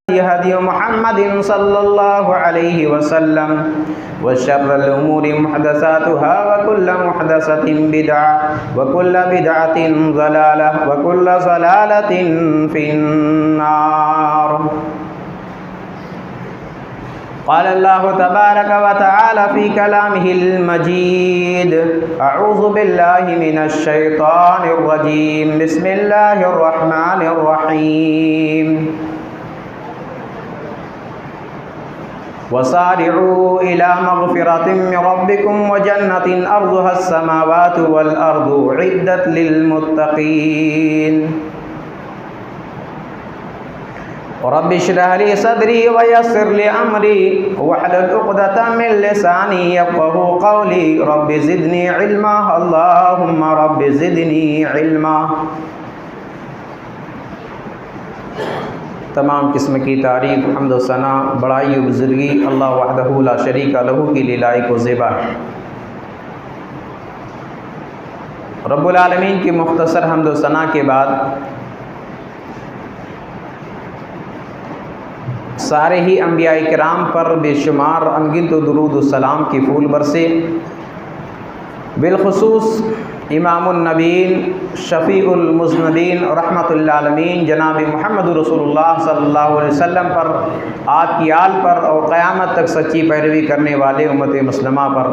हदी मुहम्मदिन सल्लल्लाहु अलैहि वसल्लम व शर्रल उमूरि मुहदसातुहा व कुल्लु मुहदसतिन बिदअ व कुल्लु बिदअतिन ज़लालह व कुल्लु ज़लालतिन फिन्नार। क़ाल अल्लाहु तबारक व तआला फ़ी कलामिहिल मजीद अऊज़ु बिल्लाहि मिनश शैतानिर रजीम बिस्मिल्लाहिर रहमानिर रहीम वसारिऊ इला मग़फ़िरतिन मिन रब्बिकुम व जन्नतिन अर्ज़ुहस समावातु वल अर्दु उइद्दत लिल मुत्तक़ीन। रब्बि इश्रह ली सदरी व यस्सिर ली अमरी वहलुल उक़दतम मिन लिसानी यफ़क़हू क़ौली रब्बि ज़िदनी इल्मा अल्लाहुम्मा रब्बि ज़िदनी इल्मा। तमाम किस्म की तारीफ़ हम्द व सना बड़ाई व बुज़ुर्गी अल्लाह वहदहू ला शरीका लहू की लायक व ज़ेबा है। रब्बुल आलमीन की मुख्तसर हम्द व सना के बाद सारे ही अंबिया किराम पर बेशुमार अनगिनत दुरूद व सलाम की फूल बरसे। बिलखुसूस इमामुन नबीन शफ़ीउल मुज़नबीन रहमतुल लिल आलमीन जनाब मुहम्मदुर रसूलुल्लाह सल्लल्लाहु अलैहि वसल्लम पर, आपकी आल पर और क़यामत तक सच्ची पैरवी करने वाले उम्मत मुस्लिमा पर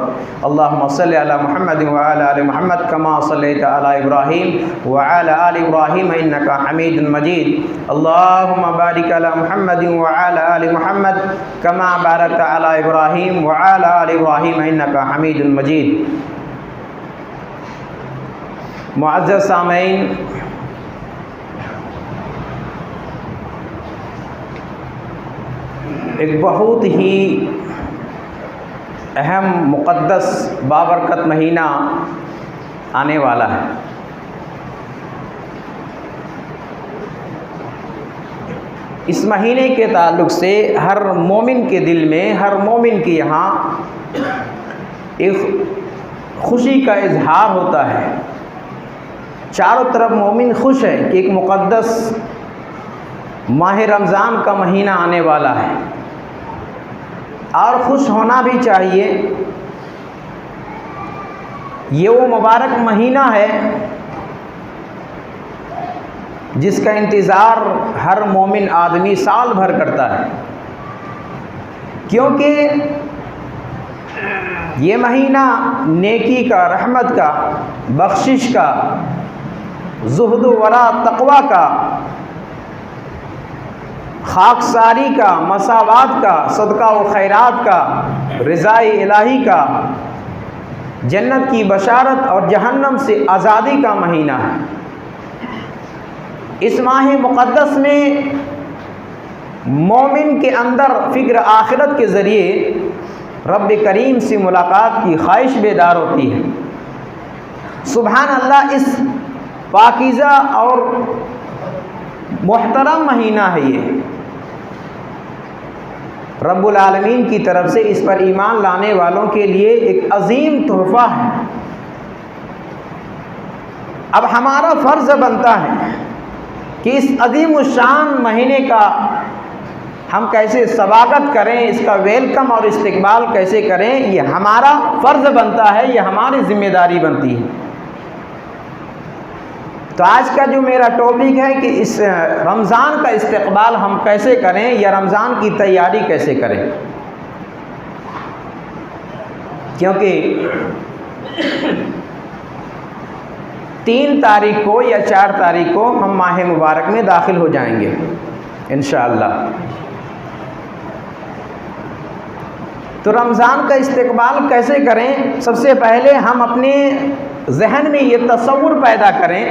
अल्लाहुम्मा सल्लि अला मुहम्मद व अला आलि मुहम्मद कमा सल्लैता अला इब्राहीम व अला आलि इब्राहीम इन्नका हमीदुन मजीद। अल्लाहुम्मा बारिक अला मुहम्मद व अला आलि मुहम्मद कमा बारकता अला इब्राहीम व अला आलि इब्राहीम इन्नका हमीदुन मजीद। मुअज़्ज़ज़ सामईन, एक बहुत ही अहम मुक़द्दस बाबरकत महीना आने वाला है। इस महीने के ताल्लुक़ से हर मोमिन के दिल में, हर मोमिन के यहाँ एक खुशी का इजहार होता है। चारों तरफ मोमिन खुश है कि एक मुक़द्दस माह रमज़ान का महीना आने वाला है और खुश होना भी चाहिए। ये वो मुबारक महीना है जिसका इंतज़ार हर मोमिन आदमी साल भर करता है, क्योंकि ये महीना नेकी का, रहमत का, बख्शिश का, ज़ुहद वरा तक़वा का, खाकसारी का, मसावात का, सदका व खैरात का, रिज़ाए इलाही का, जन्नत की बशारत और जहन्नम से आज़ादी का महीना है। इस माह मुक़द्दस में मोमिन के अंदर फ़िक्र आखिरत के ज़रिए रब्ब करीम से मुलाकात की ख्वाहिश बेदार होती है। सुभान अल्लाह, इस पाकीज़ा और मुहतरम महीना है ये। रब्बुल आलमीन की तरफ से इस पर ईमान लाने वालों के लिए एक अजीम तोहफ़ा है। अब हमारा फ़र्ज़ बनता है कि इस अजीम शान महीने का हम कैसे स्वागत करें, इसका वेलकम और इस्तकबाल कैसे करें, ये हमारा फ़र्ज़ बनता है, ये हमारी ज़िम्मेदारी बनती है। तो आज का जो मेरा टॉपिक है कि इस रमज़ान का इस्तकबाल हम कैसे करें या रमज़ान की तैयारी कैसे करें, क्योंकि 3 तारीख को या 4 तारीख को हम माह मुबारक में दाखिल हो जाएंगे इंशाअल्लाह। तो रमज़ान का इस्तकबाल कैसे करें? सबसे पहले हम अपने जहन में ये तसव्वुर पैदा करें,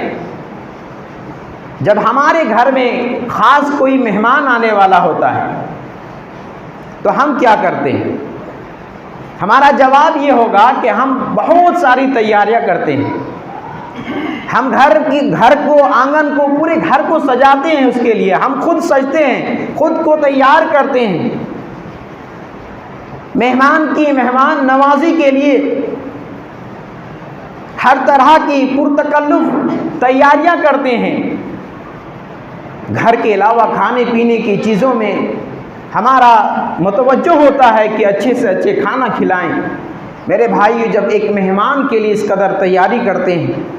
जब हमारे घर में ख़ास कोई मेहमान आने वाला होता है तो हम क्या करते हैं। हमारा जवाब ये होगा कि हम बहुत सारी तैयारियां करते हैं। हम घर को, आंगन को, पूरे घर को सजाते हैं। उसके लिए हम खुद सजते हैं, खुद को तैयार करते हैं। मेहमान नवाजी के लिए हर तरह की पुरतकल्लुफ़ तैयारियां करते हैं। घर के अलावा खाने पीने की चीज़ों में हमारा मुतवज्जो होता है कि अच्छे से अच्छे खाना खिलाएं। मेरे भाई, जब एक मेहमान के लिए इस कदर तैयारी करते हैं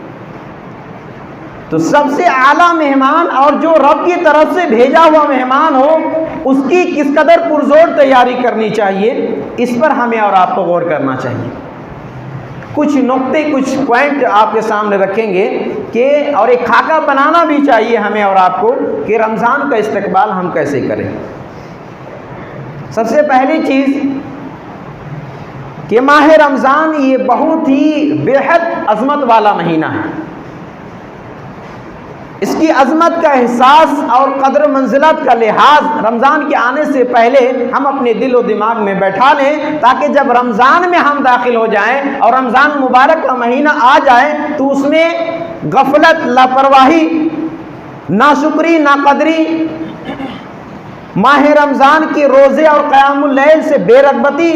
तो सबसे आला मेहमान और जो रब की तरफ से भेजा हुआ मेहमान हो उसकी किस कदर पुरजोर तैयारी करनी चाहिए, इस पर हमें और आपको गौर करना चाहिए। कुछ नुक्ते, कुछ पॉइंट आपके सामने रखेंगे कि और एक खाका बनाना भी चाहिए हमें और आपको कि रमज़ान का इस्तकबाल हम कैसे करें। सबसे पहली चीज़ कि माह रमज़ान ये बहुत ही बेहद अज़मत वाला महीना है। इसकी अज़मत का एहसास और कदर मंजिलत का लिहाज रमज़ान के आने से पहले हम अपने दिल और दिमाग में बैठा लें, ताकि जब रमज़ान में हम दाखिल हो जाएं और रमज़ान मुबारक का महीना आ जाए तो उसमें गफलत, लापरवाही, नाशुक्री, नाकदरी, माह रमज़ान के रोज़े और क़यामुल लैल से बेरग़बती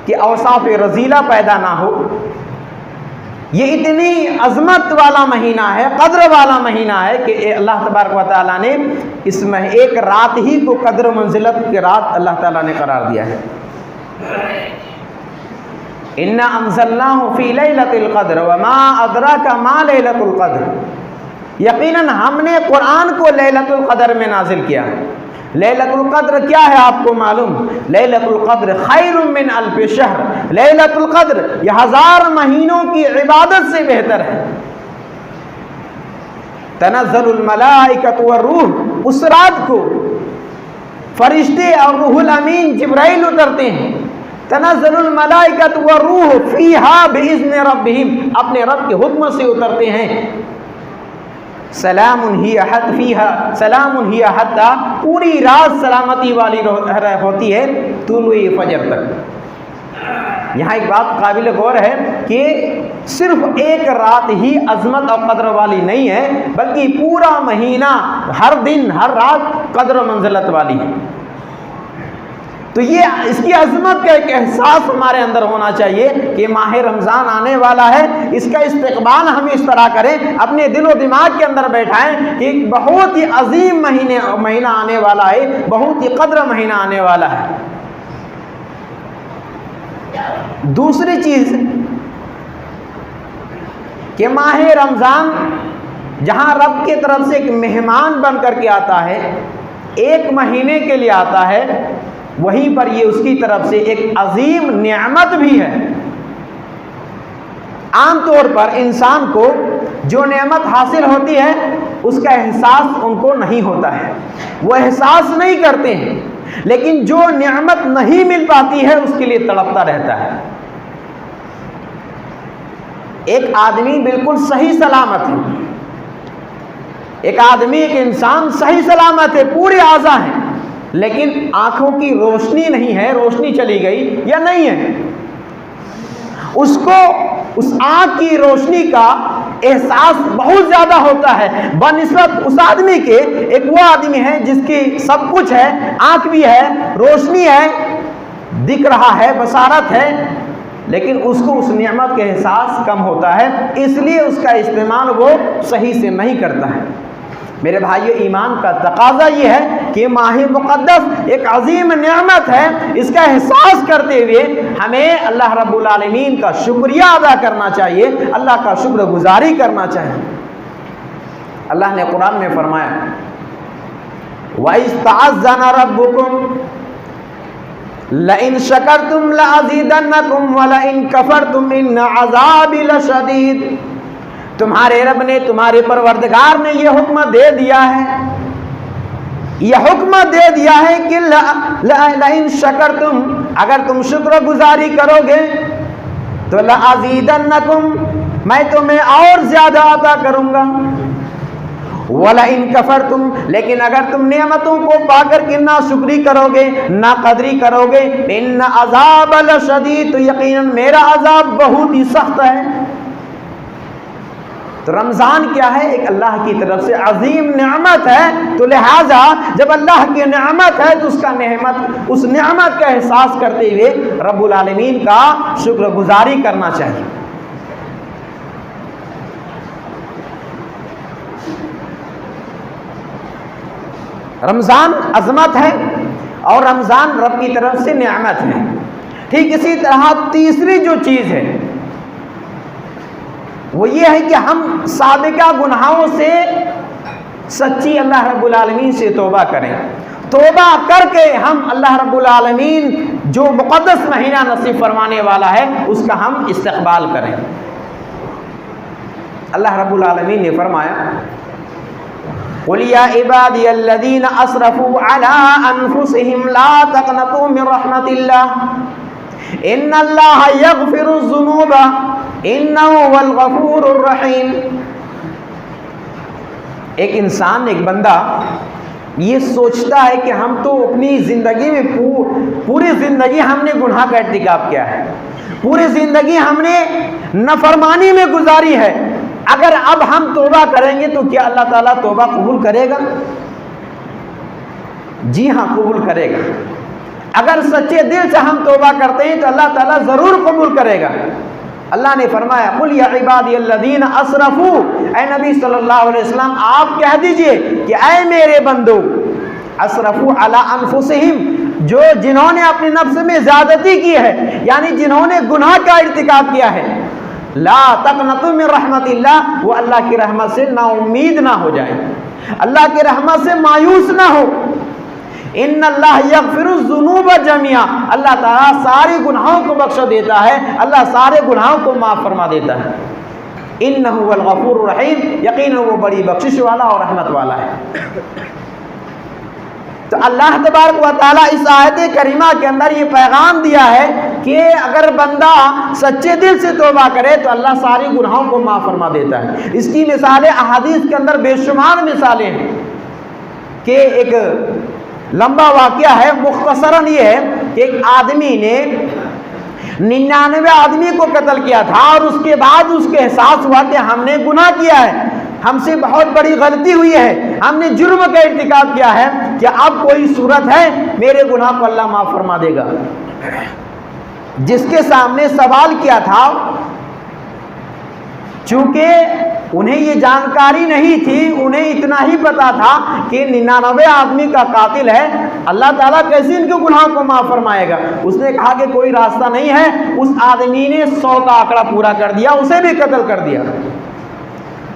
कि औसाफ़ रज़ीला पैदा ना हो। ये इतनी अज़मत वाला महीना है, कद्र वाला महीना है कि अल्लाह तबारक व तआला ने इसमें एक रात ही को कद्र मंजिलत की रात अल्लाह ताला ने करार दिया है। इन्ना अंज़लनाहु फ़ी लैलतिल क़द्र व मा अदराका मा लैलतुल क़द्र, यकीनन हमने कुरान को लैलतुल क़द्र में नाजिल किया। लैलतुल क़द्र क्या है आपको मालूम? लैलतुल क़द्र खैरुम मिन अल्फ़ि शहर, लैलतुल क़द्र यह 1000 महीनों की इबादत से बेहतर है। तनज़्ज़लुल मलाइकतु वरूह, उस रात को फरिश्ते और रूहुल अमीन जिब्राइल उतरते हैं। तनज़्ज़लुल मलाइकतु वरूह फ़ीहा बिइज़्नि रब्बिहिम, अपने रब के हुक्म से उतरते हैं। सलामुन हिया फीहा सलामुन हिया हत्ता, पूरी रात सलामती वाली होती है तुलुए फजर तक। यहाँ एक बात काबिल गौर है कि सिर्फ एक रात ही अज़मत और कद्र वाली नहीं है, बल्कि पूरा महीना, हर दिन, हर रात कद्र मंजिलत वाली है। तो ये इसकी अज़मत का एक एहसास हमारे अंदर होना चाहिए कि माह रमज़ान आने वाला है, इसका इस्तक़बाल हम इस तरह करें, अपने दिलो दिमाग के अंदर बैठाएं कि बहुत ही अजीम महीना आने वाला है, बहुत ही कद्र महीना आने वाला है। दूसरी चीज़ कि माह रमज़ान जहाँ रब की तरफ से एक मेहमान बन करके आता है, एक महीने के लिए आता है, वहीं पर ये उसकी तरफ से एक अजीम नेमत भी है। आमतौर पर इंसान को जो नेमत हासिल होती है उसका एहसास उनको नहीं होता है, वो एहसास नहीं करते हैं, लेकिन जो नेमत नहीं मिल पाती है उसके लिए तड़पता रहता है। एक आदमी बिल्कुल सही सलामत है, एक आदमी, एक इंसान सही सलामत है, पूरे आज़ा हैं, लेकिन आंखों की रोशनी नहीं है, रोशनी चली गई या नहीं है, उसको उस आंख की रोशनी का एहसास बहुत ज़्यादा होता है बनिस्बत उस आदमी के। एक वो आदमी है जिसकी सब कुछ है, आंख भी है, रोशनी है, दिख रहा है, बसारत है, लेकिन उसको उस नेमत का एहसास कम होता है, इसलिए उसका इस्तेमाल वो सही से नहीं करता है। मेरे भाइयों, ईमान का तकाज़ा ये है कि माह मुक़द्दस एक अजीम नेमत है, इसका एहसास करते हुए हमें अल्लाह रब्बुल आलमीन का शुक्रिया अदा करना चाहिए, अल्लाह का शुक्रगुजारी करना चाहिए। अल्लाह ने कुरान में फरमाया, वइस्तअज़्ज़ना रब्बुकुम लइन शकरतुम लअज़ीदन्नकुम वलइन कफरतुम इन्न अज़ाबी लशदीद। तुम्हारे रब ने, तुम्हारे परवरदिगार ने यह हुक्म दे दिया है, यह हुक्म दे दिया है कि लइन शकरतुम, अगर तुम शुक्रगुजारी करोगे तो लअज़ीदन्नकुम, मैं तुम्हें और ज्यादा अता करूंगा। वलइन कफरतुम, लेकिन अगर तुम नेमतों को पाकर के ना शुक्री करोगे, ना कदरी करोगे, इन्न अज़ाब लशदीद, तो यकीनन मेरा अज़ाब बहुत ही सख्त है। तो रमज़ान क्या है? एक अल्लाह की तरफ से अजीम नेमत है, तो लिहाजा जब अल्लाह की नेमत है तो उसका नेमत, उस नेमत का एहसास करते हुए रब्बुल आलमीन का शुक्रगुजारी करना चाहिए। रमज़ान अज़मत है और रमज़ान रब की तरफ से नेमत है। ठीक इसी तरह तीसरी जो चीज़ है वो ये है कि हम साबिका गुनाहों से सच्ची अल्लाह रब्बुल आलमीन से तौबा करें। तौबा करके हम अल्लाह रब्बुल आलमीन जो मुक़द्दस महीना नसीब फरमाने वाला है उसका हम इस्तक़बाल करें। अल्लाह रब्बुल आलमीन ने फरमाया, क़ुल या इबादियल्लज़ीना असरफ़ू अला अनफ़ुसिहिम ला तक़नतू मिन रहमतिल्लाह इन्नल्लाहा यग़फ़िरुज़्ज़ुनूबा इन्नहु हुवल गफ़ूरुर रहीम। एक इंसान, एक बंदा ये सोचता है कि हम तो अपनी ज़िंदगी में पूरी ज़िंदगी हमने गुनाह का इर्तिकाब किया है, पूरी ज़िंदगी हमने नाफरमानी में गुजारी है, अगर अब हम तौबा करेंगे तो क्या अल्लाह ताला तौबा कबूल करेगा? जी हाँ, कबूल करेगा। अगर सच्चे दिल से हम तौबा करते हैं तो अल्लाह ताला ज़रूर कबूल करेगा। अल्लाह ने फरमाया, कुल या इबादियल्लज़ीना असरफू, ऐ नबी सल्लल्लाहु अलैहि वसल्लम आप कह दीजिए कि ऐ मेरे बंदो, असरफू अला अनफुसिहिम, जिन्होंने अपनी नफ्स में ज़्यादती की है, यानी जिन्होंने गुनाह का इर्तिकाब किया है, ला तक़नतू मिन रहमतिल्लाह, वो अल्लाह की रहमत से नाउम्मीद ना हो जाए, अल्लाह की रहमत से मायूस ना हो। इन्नल्लाह यग़फ़िरुज़्ज़ुनूब जमीआ, अल्लाह ताला सारे गुनाहों को बख्श देता है, अल्लाह सारे गुनाहों को माफ़ फरमा देता है। इन्नहु हुवल गफ़ूरुर रहीम, यकीनन वो बड़ी बख्शिश वाला और रहमत वाला है। तो अल्लाह तबारक व तआला इस आयत करीमा के अंदर ये पैगाम दिया है कि अगर बंदा सच्चे दिल से तौबा करे तो अल्लाह सारे गुनाहों को माफ़ फरमा देता है। इसकी मिसालें अहादीस के अंदर बेशुमार मिसालें हैं कि एक लंबा वाक़या है, मुख्तसरन ये है कि एक आदमी ने 99 आदमी को कत्ल किया था और उसके बाद उसके एहसास हुआ कि हमने गुनाह किया है, हमसे बहुत बड़ी गलती हुई है, हमने जुर्म का इर्तिकाब किया है, कि अब कोई सूरत है मेरे गुनाह को अल्लाह माफ़ फरमा देगा। जिसके सामने सवाल किया था, चूँकि उन्हें ये जानकारी नहीं थी, उन्हें इतना ही पता था कि 99 आदमी का कातिल है, अल्लाह ताला कैसे इनके गुनाह को माफ़ फरमाएगा। उसने कहा कि कोई रास्ता नहीं है। उस आदमी ने 100 का आंकड़ा पूरा कर दिया, उसे भी कत्ल कर दिया।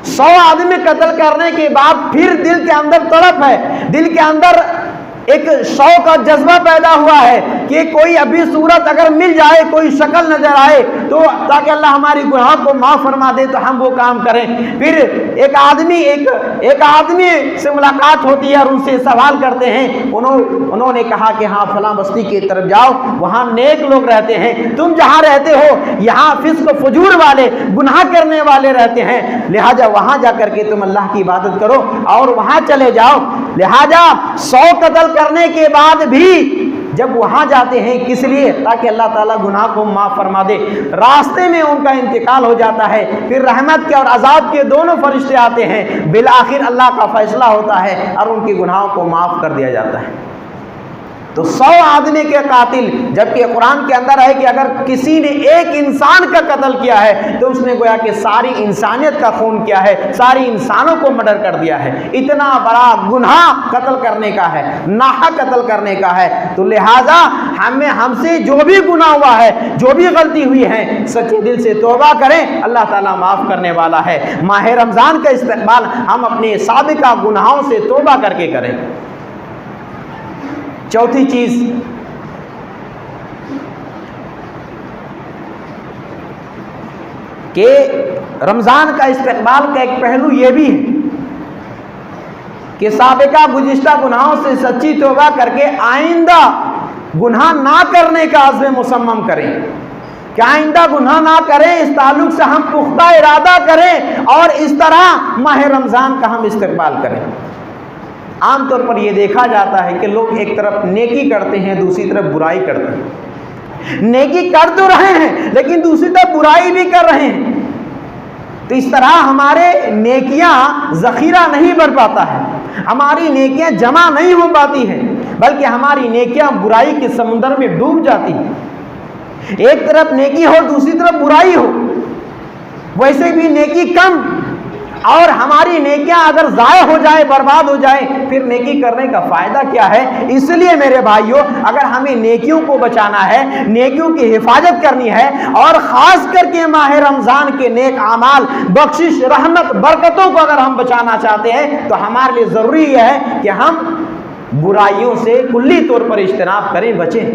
100 आदमी कत्ल करने के बाद फिर दिल के अंदर तड़प है, दिल के अंदर एक शौक का जज्बा पैदा हुआ है कि कोई अभी सूरत अगर मिल जाए, कोई शक्ल नजर आए तो ताकि अल्लाह हमारी गुनाह को माफ़ फरमा दे तो हम वो काम करें। फिर एक आदमी से मुलाकात होती है और उनसे सवाल करते हैं। उन्होंने कहा कि हाँ फलां बस्ती की तरफ जाओ, वहाँ नेक लोग रहते हैं, तुम जहाँ रहते हो यहाँ फिस्क फजूर वाले गुनाह करने वाले रहते हैं, लिहाजा वहाँ जा करके तुम अल्लाह की इबादत करो और वहाँ चले जाओ। लिहाजा 100 कत्ल करने के बाद भी जब वहां जाते हैं, किस लिए? ताकि अल्लाह ताला गुनाह को माफ फरमा दे। रास्ते में उनका इंतकाल हो जाता है, फिर रहमत के और अजाब के दोनों फरिश्ते आते हैं, बिल आखिर अल्लाह का फैसला होता है और उनके गुनाहों को माफ कर दिया जाता है। तो 100 आदमी के कातिल, जबकि कुरान के अंदर है कि अगर किसी ने एक इंसान का कत्ल किया है तो उसने गोया कि सारी इंसानियत का खून किया है, सारी इंसानों को मर्डर कर दिया है। इतना बड़ा गुनाह कत्ल करने का है, नाहक कत्ल करने का है। तो लिहाजा हमसे जो भी गुनाह हुआ है, जो भी गलती हुई है, सच्चे दिल से तौबा करें, अल्लाह ताला माफ़ करने वाला है। माह रमज़ान का इस्तेमाल हम अपने साबिका गुनाहों से तौबा करके करें। चौथी चीज कि रमज़ान का इस्तेमाल का एक पहलू यह भी है कि साबिका गुज़िश्ता गुनाहों से सच्ची तौबा करके आइंदा गुनाह ना करने का अज़्म मुसम्मम करें, कि आइंदा गुनाह ना करें, इस ताल्लुक से हम पुख्ता इरादा करें और इस तरह माह रमज़ान का हम इस्तेमाल करें। आमतौर पर यह देखा जाता है कि लोग एक तरफ नेकी करते हैं, दूसरी तरफ बुराई करते हैं। नेकी कर तो रहे हैं लेकिन दूसरी तरफ बुराई भी कर रहे हैं। तो इस तरह हमारे नेकियां ज़ख़ीरा नहीं बढ़ पाता है, हमारी नेकियां जमा नहीं हो पाती हैं, बल्कि हमारी नेकियां बुराई के समुद्र में डूब जाती हैं। एक तरफ नेकी हो, दूसरी तरफ बुराई हो, वैसे भी नेकी कम और हमारी नेकियां अगर ज़ाय हो जाए, बर्बाद हो जाए, फिर नेकी करने का फ़ायदा क्या है। इसलिए मेरे भाइयों, अगर हमें नेकियों को बचाना है, नेकियों की हिफाजत करनी है, और ख़ास करके माह रमज़ान के नेक आमाल, बख्शिश, रहमत, बरकतों को अगर हम बचाना चाहते हैं, तो हमारे लिए ज़रूरी यह है कि हम बुराइयों से कुल्ली तौर पर इज्तनाब करें, बचें।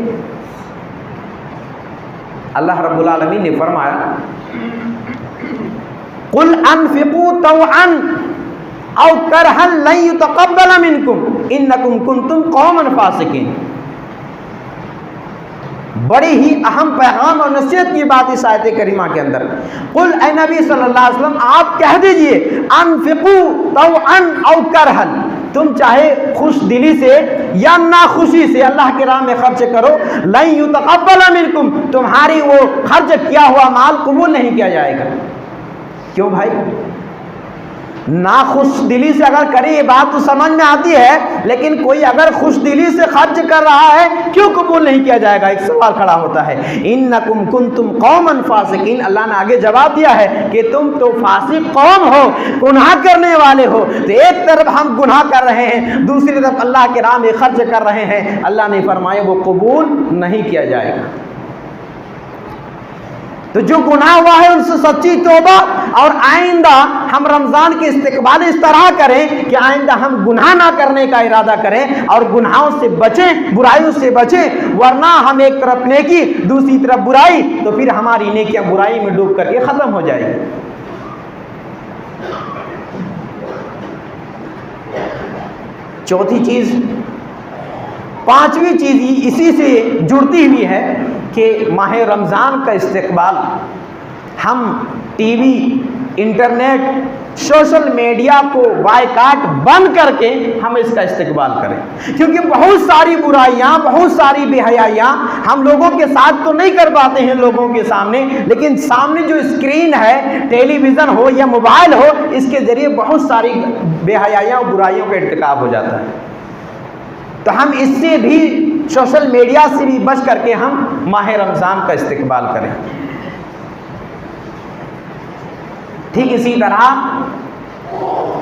अल्लाह रब्बुल आलमीन ने फरमाया, कुल अनफिकू तौअन औ करहन लन युतक़ब्बल मिनकुम इन्नकुम कुंतुम कौमन फासिकीन। बड़ी ही अहम पैगाम और नसीहत की बात इस आयत करीमा के अंदर। कुल ए नबी सल्लल्लाहु अलैहि वसल्लम, आप कह दीजिए, अनफिकू तौअन औ करहन, तुम चाहे खुश दिली से या नाखुशी से अल्लाह के राह में खर्च करो, लन युतक़ब्बल मिनकुम, तुम्हारी वो खर्च किया हुआ माल कबूल नहीं किया जाएगा। क्यों भाई? नाखुश दिली से अगर करे, ये बात तो समझ में आती है, लेकिन कोई अगर खुश दिली से खर्च कर रहा है, क्यों कबूल नहीं किया जाएगा? एक सवाल खड़ा होता है। इन्नकुम कुंतुम कौमन फासिकीन, अल्लाह ने आगे जवाब दिया है कि तुम तो फासिक कौम हो, गुनाह करने वाले हो। तो एक तरफ हम गुनाह कर रहे हैं, दूसरी तरफ अल्लाह के राह में खर्च कर रहे हैं, अल्लाह ने फरमाया वो कबूल नहीं किया जाएगा। तो जो गुनाह हुआ है उनसे सच्ची तौबा, और आइंदा हम रमज़ान के इस्तिकबाल इस तरह करें कि आइंदा हम गुनाह ना करने का इरादा करें और गुनाहों से बचें, बुराइयों से बचें। वरना हम एक तरफ नेकी, दूसरी तरफ बुराई, तो फिर हमारी नेकियां बुराई में डूब करके ख़त्म हो जाएगी। चौथी चीज़, पांचवी चीज़ इसी से जुड़ती हुई है कि माह रमज़ान का इस्तिकबाल हम टीवी, इंटरनेट, सोशल मीडिया को बायकाट बंद करके हम इसका इस्तिकबाल करें। क्योंकि बहुत सारी बुराइयां, बहुत सारी बेहयाइयां हम लोगों के साथ तो नहीं कर पाते हैं लोगों के सामने, लेकिन सामने जो स्क्रीन है, टेलीविज़न हो या मोबाइल हो, इसके ज़रिए बहुत सारी बेहयाइयां और बुराइयों का इर्तिकाब हो जाता है। तो हम इससे भी, सोशल मीडिया से भी बच करके हम माह रमज़ान का इस्तिकबाल करें। ठीक इसी तरह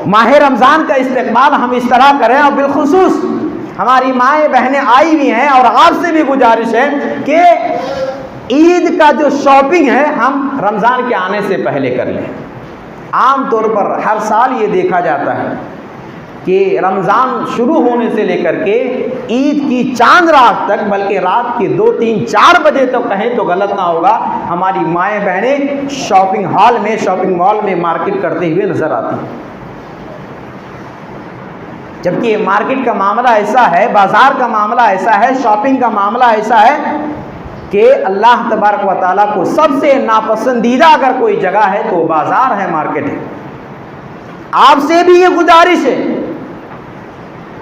माह रमज़ान का इस्तिकबाल हम इस तरह करें, और बिलखुसूस हमारी माएँ बहनें आई हुई हैं और आपसे भी गुजारिश है कि ईद का जो शॉपिंग है हम रमज़ान के आने से पहले कर लें। आम तौर पर हर साल ये देखा जाता है कि रमज़ान शुरू होने से लेकर के ईद की चांद रात तक, बल्कि रात के 2, 3, 4 बजे तक कहें तो गलत ना होगा, हमारी माएँ बहनें शॉपिंग हॉल में, शॉपिंग मॉल में मार्केट करते हुए नज़र आती हैं। जबकि मार्केट का मामला ऐसा है, बाज़ार का मामला ऐसा है, शॉपिंग का मामला ऐसा है कि अल्लाह तबारक व तआला को सबसे नापसंदीदा अगर कोई जगह है तो बाज़ार है, मार्केट है। आपसे भी ये गुजारिश है,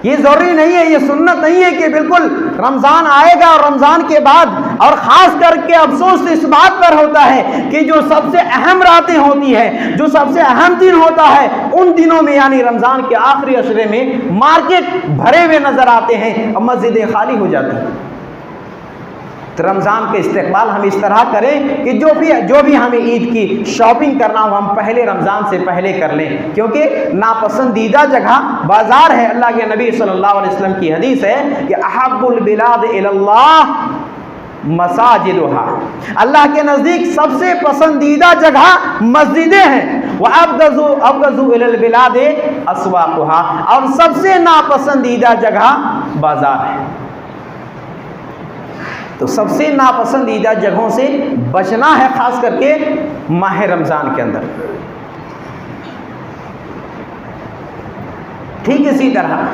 ये ज़रूरी नहीं है, ये सुन्नत नहीं है कि बिल्कुल रमज़ान आएगा और रमज़ान के बाद, और ख़ास करके अफसोस इस बात पर होता है कि जो सबसे अहम रातें होती हैं, जो सबसे अहम दिन होता है, उन दिनों में यानी रमज़ान के आखिरी अशरे में मार्केट भरे हुए नज़र आते हैं और मस्जिदें खाली हो जाती हैं। तो रमज़ान के इस्तिकबाल हम इस तरह करें कि जो भी हमें ईद की शॉपिंग करना हो हम पहले रमज़ान से पहले कर लें, क्योंकि नापसंदीदा जगह बाज़ार है। अल्लाह के नबी सल्लल्लाहु अलैहि वसल्लम की हदीस है कि अहब्बुल बिलाद इलल्लाह मसाजिदुहा, अल्लाह के नज़दीक सबसे पसंदीदा जगह मस्जिदें हैं। वह अबगज़ु इलल बिलाद अस्वाक़ुहा, और सबसे नापसंदीदा जगह बाज़ार है। तो सबसे नापसंदीदा जगहों से बचना है, खास करके माह रमज़ान के अंदर। ठीक इसी तरह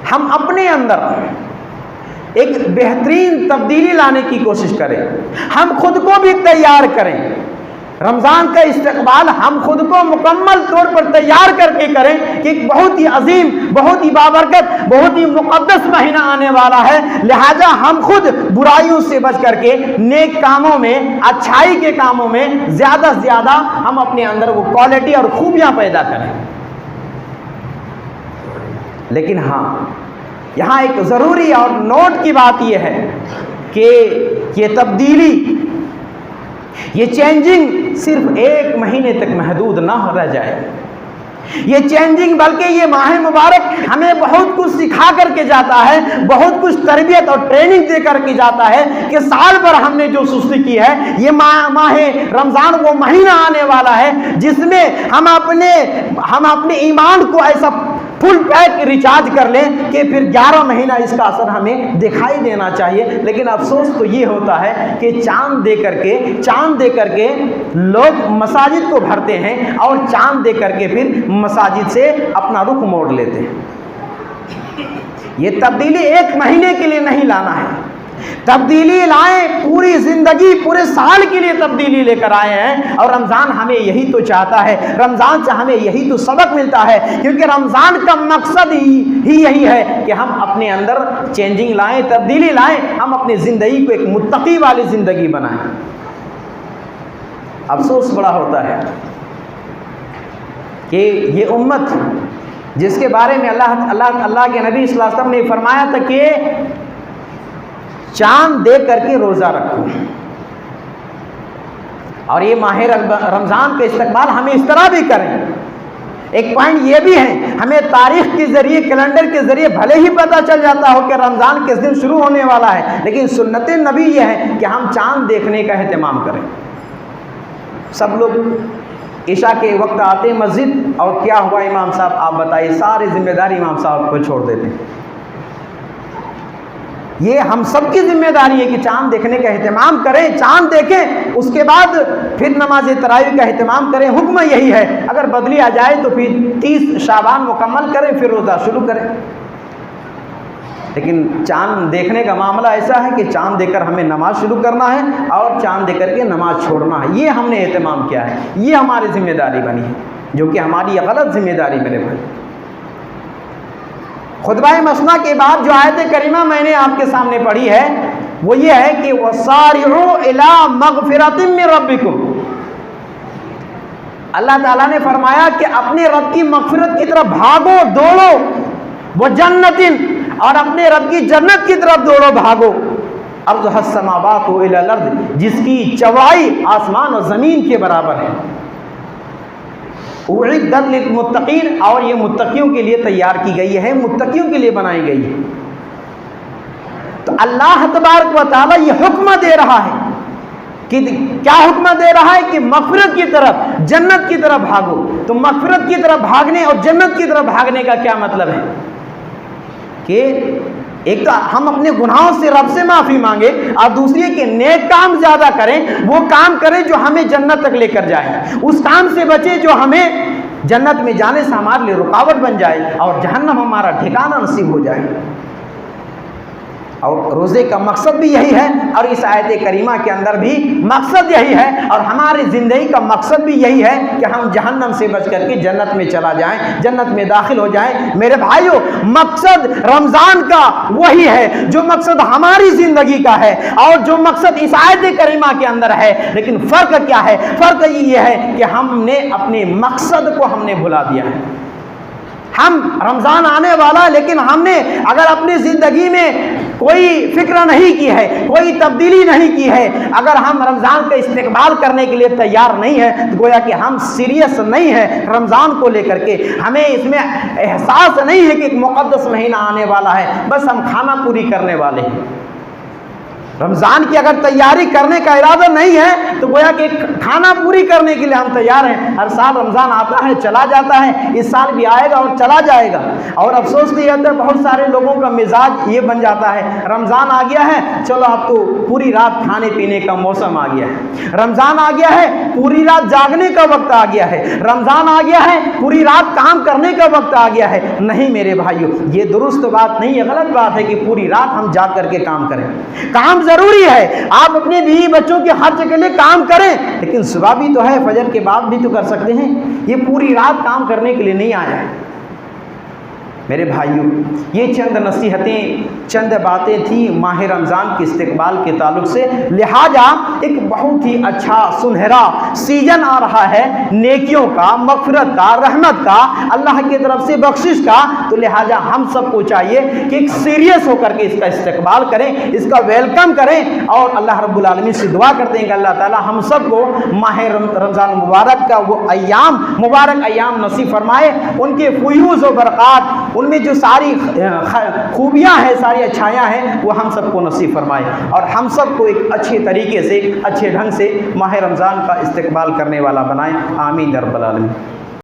हम अपने अंदर एक बेहतरीन तब्दीली लाने की कोशिश करें, हम खुद को भी तैयार करें। रमज़ान का इस्तकबाल हम खुद को मुकम्मल तौर पर तैयार करके करें कि एक बहुत ही अजीम, बहुत ही बाबरकत, बहुत ही मुक़द्दस महीना आने वाला है। लिहाजा हम खुद बुराइयों से बच करके नेक कामों में, अच्छाई के कामों में ज़्यादा से ज़्यादा हम अपने अंदर वो क्वालिटी और खूबियाँ पैदा करें। लेकिन हाँ, यहाँ एक ज़रूरी और नोट की बात यह है कि ये तब्दीली, ये चेंजिंग सिर्फ 1 महीने तक महदूद ना रह जाए, ये चेंजिंग बल्कि ये माह मुबारक हमें बहुत कुछ सिखा करके जाता है, बहुत कुछ तरबियत और ट्रेनिंग दे करके जाता है कि साल भर हमने जो सुस्ती की है, ये माह रमज़ान वो महीना आने वाला है जिसमें हम अपने ईमान को ऐसा फुल पैक रिचार्ज कर लें कि फिर 11 महीना इसका असर हमें दिखाई देना चाहिए। लेकिन अफसोस तो ये होता है कि चांद दे करके लोग मसाजिद को भरते हैं और चांद दे करके फिर मसाजिद से अपना रुख मोड़ लेते हैं। ये तब्दीली 1 महीने के लिए नहीं लाना है, तब्दीली लाएं, पूरी जिंदगी पूरे साल के लिए तब्दीली लेकर आए हैं। और रमज़ान हमें यही तो चाहता है, रमज़ान से हमें यही तो सबक मिलता है, क्योंकि रमज़ान का मकसद ही यही है कि हम अपने अंदर चेंजिंग लाएं, तब्दीली लाएं, हम अपनी ज़िंदगी को एक मुत्तकी वाली ज़िंदगी बनाएं। अफसोस बड़ा होता है कि ये उम्मत जिसके बारे में अल्लाह के नबी सल्लल्लाहु अलैहि वसल्लम ने फरमाया था कि चांद देख करके रोज़ा रखो, और ये माह रमज़ान का इस्तकबाल हमें इस तरह भी करें। एक पॉइंट ये भी है, हमें तारीख के ज़रिए, कैलेंडर के ज़रिए भले ही पता चल जाता हो कि रमज़ान किस दिन शुरू होने वाला है, लेकिन सुन्नत नबी ये है कि हम चांद देखने का एहतमाम करें। सब लोग इशा के वक्त आते मस्जिद, और क्या हुआ इमाम साहब आप बताइए, सारी जिम्मेदारी इमाम साहब को छोड़ देते हैं। ये हम सबकी जिम्मेदारी है कि चांद देखने का एहतमाम करें, चांद देखें, उसके बाद फिर नमाज तरावी का एहतमाम करें। हुक्म यही है, अगर बदली आ जाए तो फिर 30 शाबान मुकम्मल करें, फिर रोज़ा शुरू करें। लेकिन चांद देखने का मामला ऐसा है कि चांद देखकर हमें नमाज शुरू करना है और चांद देख करके नमाज छोड़ना है। ये हमने एहतमाम किया है, ये हमारी जिम्मेदारी बनी है, जो कि हमारी गलत जिम्मेदारी मेरे भाई। खुतबा मसना के बाद जो आयत करीमा मैंने आपके सामने पढ़ी है वो ये है कि वसारिउ इला मगफिरतिम मिन रब्बिकुम, अल्लाह ताला ने फरमाया कि अपने रब की मगफिरत की तरफ भागो, दौड़ो, वो जन्नतिन, और अपने रब की जन्नत की तरफ दौड़ो, भागो। अर्ज़ुहस समावातु इलल अर्ज़, जिसकी चौड़ाई आसमान और ज़मीन के बराबर है। उइद्दत लिलमुत्तक़ीन, और ये मुत्तकियों के लिए तैयार की गई है, मुत्तकियों के लिए बनाई गई है। तो अल्लाह तबारक व तआला ये हुक्म दे रहा है कि क्या हुक्म दे रहा है कि मग़फ़िरत की तरफ, जन्नत की तरफ भागो। तो मग़फ़िरत की तरफ भागने और जन्नत की तरफ भागने का क्या मतलब है कि एक तो हम अपने गुनाहों से रब से माफ़ी मांगे, और दूसरी कि नेक काम ज़्यादा करें, वो काम करें जो हमें जन्नत तक लेकर जाए, उस काम से बचे जो हमें जन्नत में जाने से हमारे लिए रुकावट बन जाए और जहन्नम हमारा ठिकाना नसीब हो जाए। और रोज़े का मकसद भी यही है, और इस आयत करीमा के अंदर भी मकसद यही है, और हमारी ज़िंदगी का मकसद भी यही है कि हम जहन्नम से बच करके जन्नत में चला जाएं, जन्नत में दाखिल हो जाएं। मेरे भाइयों, मकसद रमज़ान का वही है जो मकसद हमारी ज़िंदगी का है, और जो मकसद इस आयत करीमा के अंदर है। लेकिन फ़र्क क्या है? फ़र्क ये है कि हमने अपने मकसद को हमने भुला दिया है। हम रमज़ान आने वाला, लेकिन हमने अगर अपनी ज़िंदगी में कोई फिक्र नहीं की है, कोई तब्दीली नहीं की है, अगर हम रमज़ान का इस्तेक़बाल करने के लिए तैयार नहीं है, तो गोया कि हम सीरियस नहीं है रमज़ान को लेकर के। हमें इसमें एहसास नहीं है कि एक मुक़द्दस महीना आने वाला है, बस हम खाना पूरी करने वाले हैं। रमज़ान की अगर तैयारी करने का इरादा नहीं है तो गोया कि खाना पूरी करने के लिए हम तैयार हैं। हर साल रमज़ान आता है, चला जाता है, इस साल भी आएगा और चला जाएगा। और अफसोस नहीं होता, बहुत सारे लोगों का मिजाज ये बन जाता है, रमज़ान आ गया है, चलो अब तो पूरी रात खाने पीने का मौसम आ गया है, रमज़ान आ गया है, पूरी रात जागने का वक्त आ गया है, रमज़ान आ गया है, पूरी रात काम करने का वक्त आ गया है। नहीं मेरे भाइयों, ये दुरुस्त बात नहीं है, गलत बात है कि पूरी रात हम जाग करके काम करें। काम जरूरी है, आप अपने बीवी बच्चों के खर्च के लिए काम करें, लेकिन सुबह भी तो है, फजर के बाद भी तो कर सकते हैं। ये पूरी रात काम करने के लिए नहीं आया है। मेरे भाइयों, ये चंद नसीहतें, चंद बातें थी माह रमज़ान के इस्तकबाल के ताल्लुक़ से। लिहाजा एक बहुत ही अच्छा सुनहरा सीजन आ रहा है नेकियों का, मग़फ़िरत का, रहमत का, अल्लाह की तरफ से बख्शिश का। तो लिहाजा हम सबको चाहिए कि एक सीरियस होकर के इसका इस्तकबाल करें, इसका वेलकम करें और अल्लाह रब्बुल आलमीन से दुआ करते हैं कि अल्लाह ताला हम सबको माह रमज़ान मुबारक का वो अय्याम, मुबारक अय्याम नसीब फरमाए। उनके फ़ुयूज़ व बरक़ात, उनमें जो सारी खूबियाँ हैं, सारी अच्छाइयाँ हैं, वो हम सबको नसीब फरमाए और हम सबको एक अच्छे तरीके से, अच्छे ढंग से माह रमज़ान का इस्तकबाल करने वाला बनाए। आमीन या रब्बल आलमीन।